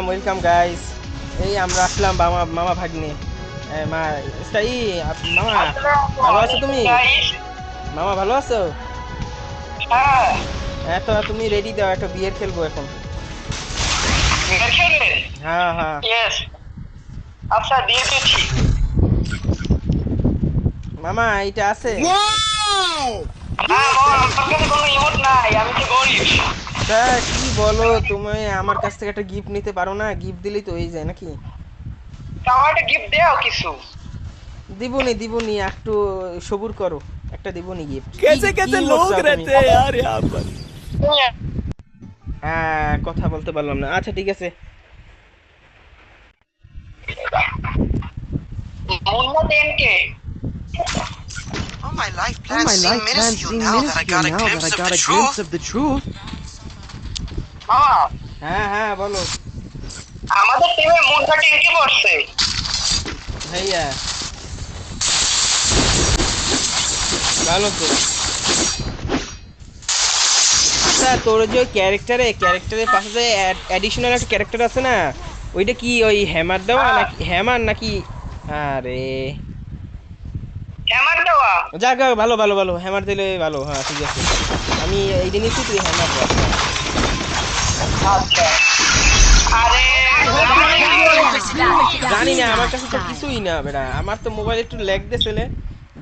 Welcome guys. এই আমরা আসলাম মামা মামা ভাগ্নে। মা এই মামা ভালো আছো তুমি? মামা ভালো আছো? হ্যাঁ, হ্যাঁ তো তুমি রেডি দাও, একটা বিয়ের খেলবো এখন। বিয়ার খেলবে? হ্যাঁ হ্যাঁ ইয়েস। আচ্ছা, দিয়ে দিচ্ছি। মামা এইটা আছে? না বল, আমার কাছে কোনো ইমোট নাই, আমি তো গরিব। তা কি বলো, তুমি আমার কাছ থেকে একটা গিফট নিতে পারো না? গিফট দিলেই তো হয়ে যায় নাকি? তা আমার একটা গিফট দাও কিছু। দিবনি একটু সবুর করো, একটা দিবনি গিফট। কি कैसे কি कैसे ইমোট लोग চাও তুমি? रहते हैं यार यहाँ पर। হ্যাঁ কথা বলতে পারলাম না, আচ্ছা ঠিক আছে। মুন্না দেন কে? All my life All plans my seem life plans minuscule seem now that I minuscule got a now that glimpse I of got the a truth. glimpse of the truth. মামা, হ্যাঁ হ্যাঁ বলো আমাদের টিমে মুন্না টিম কি করছে? ভাইয়া। ভালো তো। আচ্ছা তোর যে ক্যারেক্টারের পাশে যে অ্যাডিশনাল একটা ক্যারেক্টার আছে না, ওইটা কি ওই হ্যামার দেওয়া নাকি হ্যামার নাকি? আরে হ্যামার দেওয়া? যাক ভালো ভালো ভালো, হ্যামার দিলে ভালো। হ্যাঁ ঠিক আছে, আমি এই জিনিসই তুই হ্যামার দেওয়া। আচ্ছা। আরে জানি না, আমার কাছে তো কিছুই না বেটা, আমার তো মোবাইল একটু ল্যাগ দিয়েছিলে,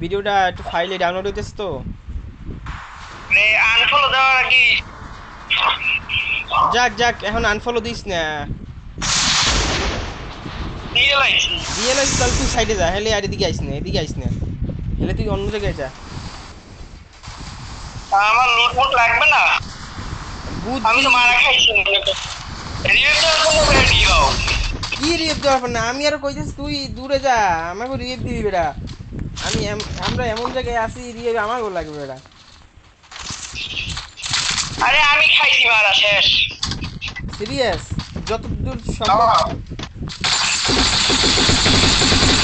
ভিডিওটা একটু ফাইলে ডাউনলোড হইতেছে তো। আনফলো দেওয়ার আগে যাক এখন আনফলো দিস না। দিয়ে লাইছি। দিয়ে না তাহলে তুই সাইডে যা, হেলে আর এদিকে আইস না, হেলে তুই অন্য জায়গায় যা। আমার লুট মুট লাগবে না, আমি তো মারা খাইছি। রিয়েল দেওয়ার জন্য রেডি হও। কি রিয়েপ দেওয়ার পর না, আমি আরো কইতেছি তুই দূরে যা, আমাকে রিয়েপ দিবি বেটা। আমরা এমন জায়গায় আছি, রিয়েপ আমাকেও লাগবে বেটা। আরে আমি খাইছি, মারা শেষ। সিরিয়াস? যতদূর সম্ভব।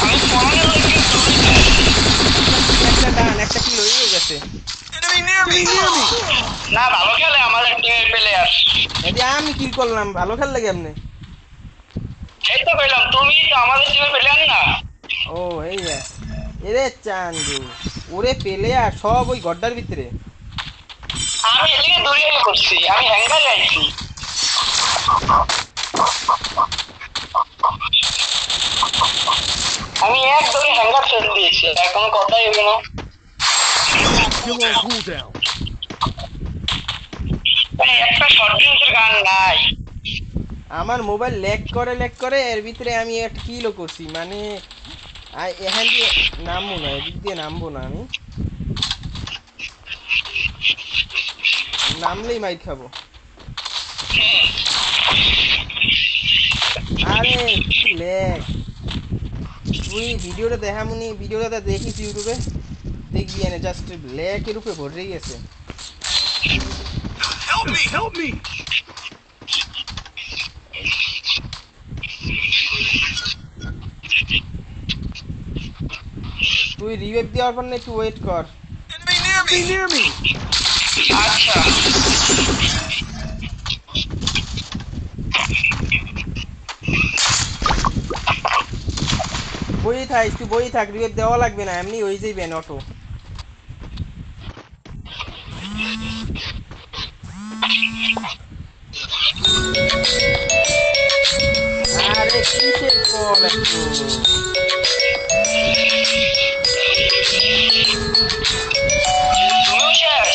আমি পড়ানোর লোক কিন্তু একটা ডান, একটা কিল হয়ে গেছে। Enemy near me! না, ভালো খেলে আমাদের টিমের প্লেয়ার। এই যে আমি কিল করলাম, ভালো খেললে কেমনে? এই তো কইলাম, তুমি তো আমাদের টিমের প্লেয়ার না। ও এই যা, এরে চান্দু, ওরে পেলে আর সব ওই গড্ডার ভিতরে। আমি এদিকে দৌড়িয়ে পড়ছি, আমি হ্যাঙ্গারে আইছি। আমি এক দৌড়ে হ্যাঙ্গার ফেলে দিয়েছি, আর কোনো কথাই হইল না। Kill on cooldown. মানে একটা শর্ট রেঞ্জের গান নাই। আমার মোবাইল ল্যাগ করে, এর ভিতরে আমি একটা কিলও করছি, মানে এখান দিয়ে নামবো না, এদিক দিয়ে নামবো না, আমি নামলেই মাইর খাবো। আরে ল্যাগ, তুই ভিডিওটা দেখামুনি, ভিডিওটা দেখিস ইউটিউবে, দেখবি এনে জাস্ট ল্যাগের উপরে ভরে গেছে। Help me! Help me! তুই রিভাইভ দেওয়ার পর না একটু ওয়েট কর। Enemy near me! Near me! আচ্ছা, বই থাক, রিভাইভ দেওয়া লাগবে না, এমনি ওই যাইবেন অটো। আরে কিসের কল একটু? তুমিও শেষ?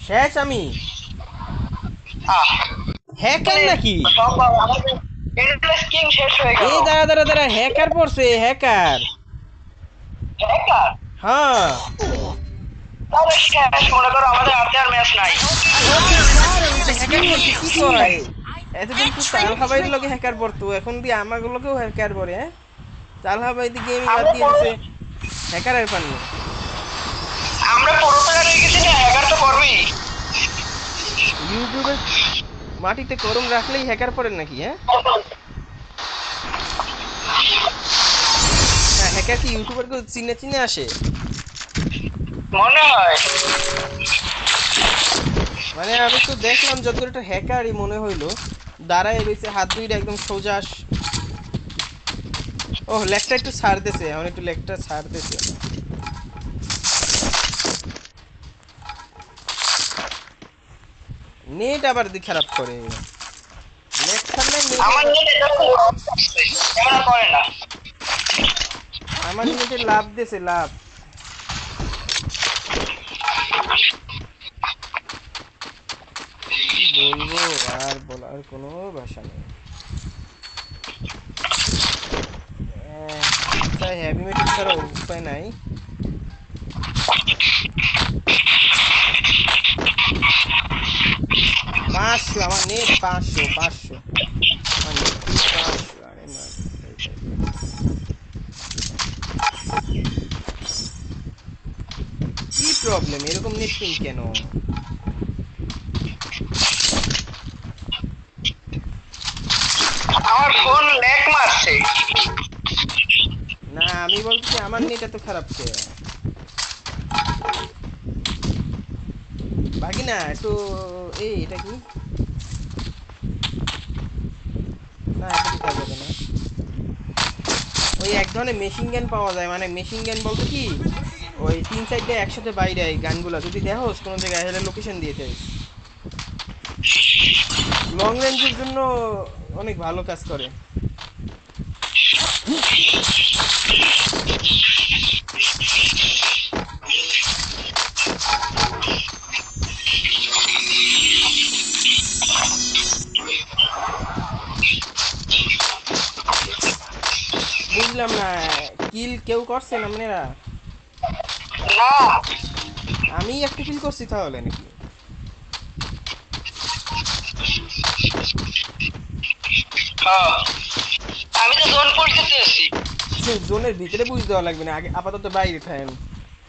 শেষ আমি? আহ, হ্যাকার নাকি? সম্ভব আমাদের স্কিম শেষ হয়ে গেল। এই দাঁড়া, হ্যাকার পড়ছে, হ্যাকার। হ্যাকার? হ্যাঁ তাহলে শেষ, মনে করো আমাদের হাতে আর ম্যাচ নাই। হ্যাকার পড়ছে কি কয়? এতদিন তো চালহাবাইয়ের লগে হ্যাকার পড়তো, এখন দিয়ে আমাগুলোকেও হ্যাকার পড়ে। হ্যাঁ, চালহাবাই দিয়ে গেমিং বাদ দিয়ে দিচ্ছে, হ্যাকারের পানি। আমরা পুরো প্লেয়ার হয়ে গেছি না, হ্যাকার তো করবেই। ইউটিউবে মাটিতে গরম রাখলেই হ্যাকার পড়েন নাকি? হ্যাঁ হ্যাঁ, হ্যাকার কি ইউটিউবার কেউ চিনে আসে? মনে হয় মানে আমি তো দেখলাম যতদূর একটা হ্যাকারই মনে হইলো, দাঁড়ায় রয়েছে, হাত দুইটা একদম সোজা। ও লেগটা একটু ছাড়তেছে, এখন একটু লেগটা ছাড়তেছে। নেট আবার খারাপ করে, নেট ছাড়লে আমার নেট এটা ক্যামেরা করে না। আমার নেটে লাভ দিছে, লাভ। কি বলবো, আর বলার কোনো ভাষা নেই। হেভি মেটাল ছাড়া উপায় নাই। 500 আমার নেট, 500 আমার নেট 500। আরে না, কি প্রবলেম, এরকম নেট পিং কেন? আমার ফোন ল্যাগ মারছে। না আমি বলছি আমার নেট এত খারাপ কে? বাকি না একটু, এই এটা কি? না এটা কি যাবে না। ওই এক ধরনের মেশিন গান পাওয়া যায়, মানে মেশিন গান বলতে কি, ওই 3-4টা একসাথে বাইরে এই গানগুলো যদি দেখোস কোনো জায়গায়, হেলে লোকেশন দিয়ে দেয়। লং রেঞ্জের জন্য অনেক ভালো কাজ করে। বুঝলাম না, কিল কেউ করছেন আপনারা? না আমি একটা কিল করছি তাহলে নাকি? হ্যাঁ, আমি তো জোন পড়তে আছি। জোনের ভিতরে বুঝ দেওয়া লাগবে না, আগে আপাতত বাইরে থাকেন।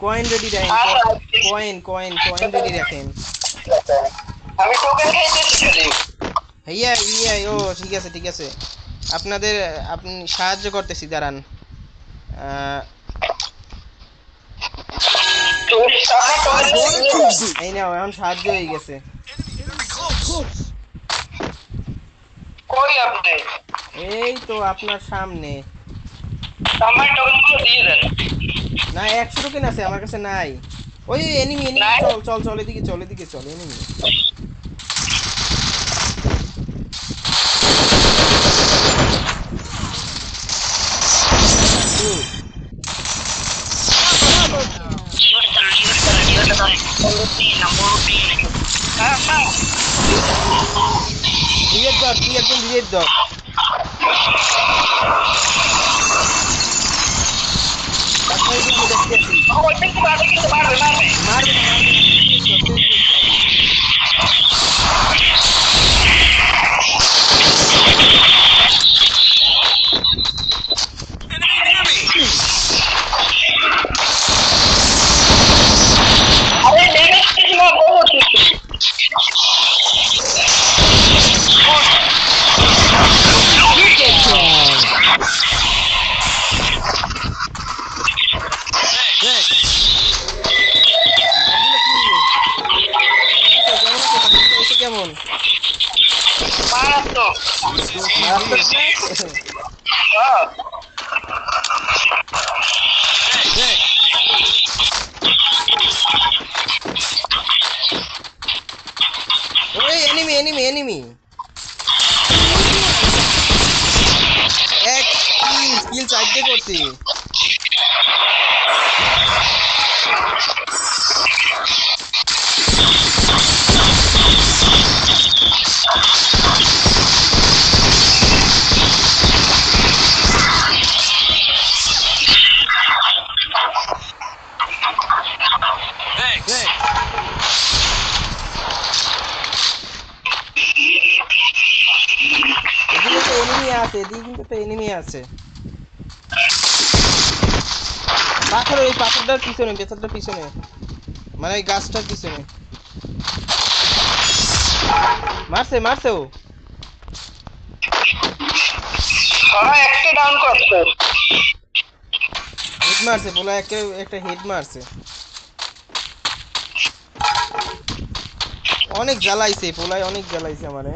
কয়েন রেডি রাখেন, কয়েন রেডি রাখেন। আমি টোকেন খাইতেছি খালি। ভাইয়া ইয়া, ও ঠিক আছে ঠিক আছে, আপনাদের আপনি সাহায্য করতেছি, দাঁড়ান। এই নাও, এখন সাহায্য হয়ে গেছে। কই আপনি? এই তো আপনার সামনে। আমার টোকেনগুলো দিয়ে দেন। না 100 টোকেন আছে আমার কাছে, নাই। ওই এনিমি নাই? চল চল চল, এদিকে চল, এদিকে চল, এনিমি। রিয়েট ধর, তুই একদম রিয়েট ধর। তারপরে কিন্তু দেখতেছি। মারবে না, মারবে না, রিয়েট ধর, তুই রিয়েট ধর। আরে ড্যামেজ কিছু না, বহুত কিছু। কেমন মারাত্মক। ওই এনিমি এনিমি এনিমি, এক কিল চারটে করছি। এদিকে তো এনিমি আছে, এদিকে কিন্তু তো এনিমি আছে। পাথরের ওই পাথরটার পিছনে, পেছনটার পিছনে, মানে ওই গাছটার পিছনে। মারছে মারছে, ও একটা ডাউন করছে। হেড মারছে, বলা একটা হেড মারছে। অনেক জ্বালাইছে পোলায়, অনেক জ্বালাইছে আমারে।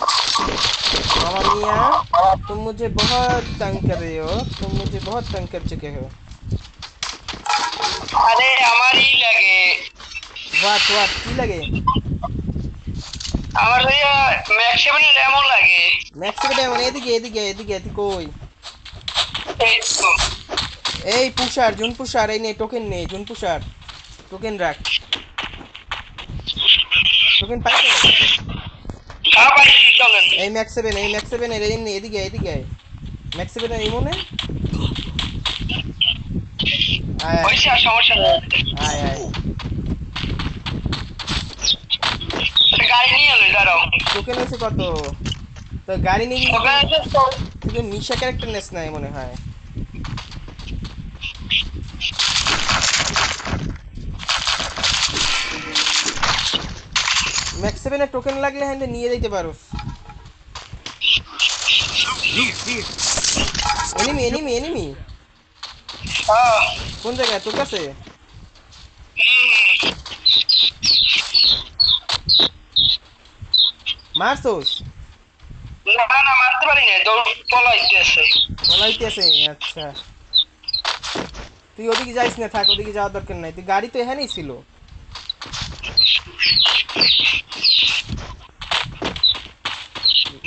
मामा मियाँ तुम मुझे बहुत तंग कर रहे हो, तुम मुझे बहुत तंग कर चुके हो। আরে আমারই লাগে व्हाट व्हाट की लगे? আমার ভাইয়া ম্যাক্সিমাম এমন লাগে मैक्स के टाइम এদিকে এদিকে এদিকে এদিকে কই? এই তো এই পুষার জুন পুষার এই নে টোকেন নে জুন পুষার টোকেন রাখ টোকেন পাইছো হ্যাঁ পাইছি চলেন এই ম্যাক্স 7 এই ম্যাক্স 7 এর এই নে এদিকে এদিকে আয় ম্যাক্স 7 এর এই মনে আয় হইছে আর সমস্যা নেই আয় আয় গাড়ি নিয়ে এলো দাঁড়াও টোকেন হইছে কত তো গাড়ি নিয়ে ওখানে তুই মিশা ক্যারেক্টার নেস নাই মনে হয় ম্যাক্স 7 এর টোকেন লাগলে হ্যান্ডে নিয়ে যাইতে পারো এনিমি এনিমি এনিমি হ্যাঁ কোন জায়গায় তোর কাছে মারছোস না না মারতে পারি না দৌড় পলাইতেছে পলাইতেছে আচ্ছা তুই ওদিকে যাইস না থাক ওদিকে যাওয়ার দরকার নাই তুই গাড়ি তো এখানেই ছিল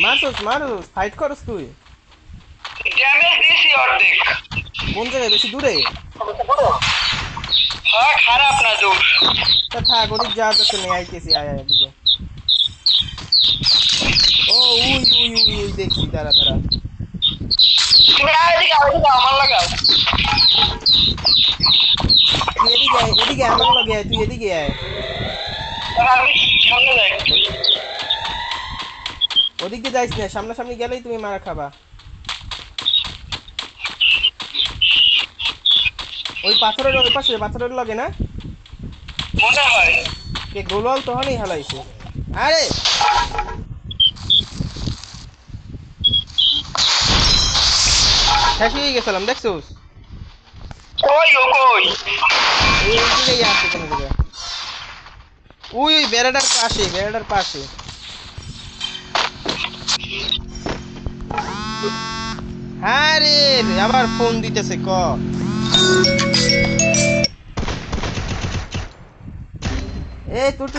মারছোস মারছোস ফাইট করস তুই ড্যামেজ দিছি অর্ধেক কোন জায়গায় বেশি দূরে হ্যাঁ খারাপ না দূর তা থাক ওদিক যাওয়ার দরকার নেই আইতেছি আয় আয় এদিকে ও উই উই উই উই দেখছি তারা তারা তুমি এদিকে আমার লাগাও তুই এদিকে আয় এদিকে আমার লগে আয় তুই এদিকে আয় আমি সামনে যাই ওদিকে যাইস না সামনাসামনি গেলেই তুমি মারা খাবা ওই পাথরের ওই পাশে পাথরের লগে না মনে হয় কে গোলওয়াল তখনই হালাইছে আরে শেষ হয়ে গেছিলাম দেখছোস কই ও কই ওই দিকেই আসছে কোনো দিকে ওই ওই বেড়াটার পাশে হ্যাঁ রে আবার ফোন দিতেছে ক এই তোর তো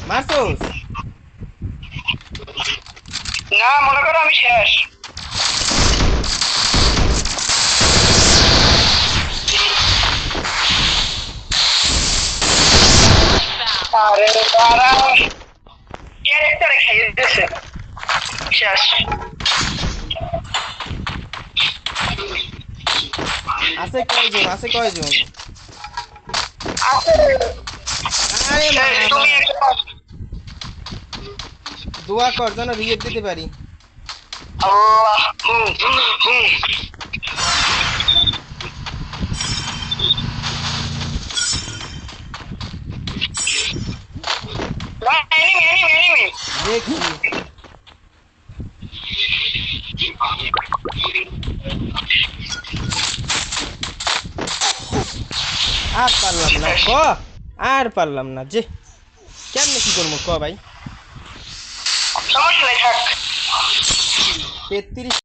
মারছোস না মনে করো আমি শেষ আরে তারা ক্যারেক্টারে খাইয়ে দিয়েছে শেষ আছে কয়জন আছে আরে এই, তুমি একটা দোয়া কর যেন রিয়েট দিতে পারি আল্লাহ এনিমি দেখি আর পারলাম না ক আর পারলাম না যে কেমনে কি করবো ক ভাই সমস্যা নেই থাক 33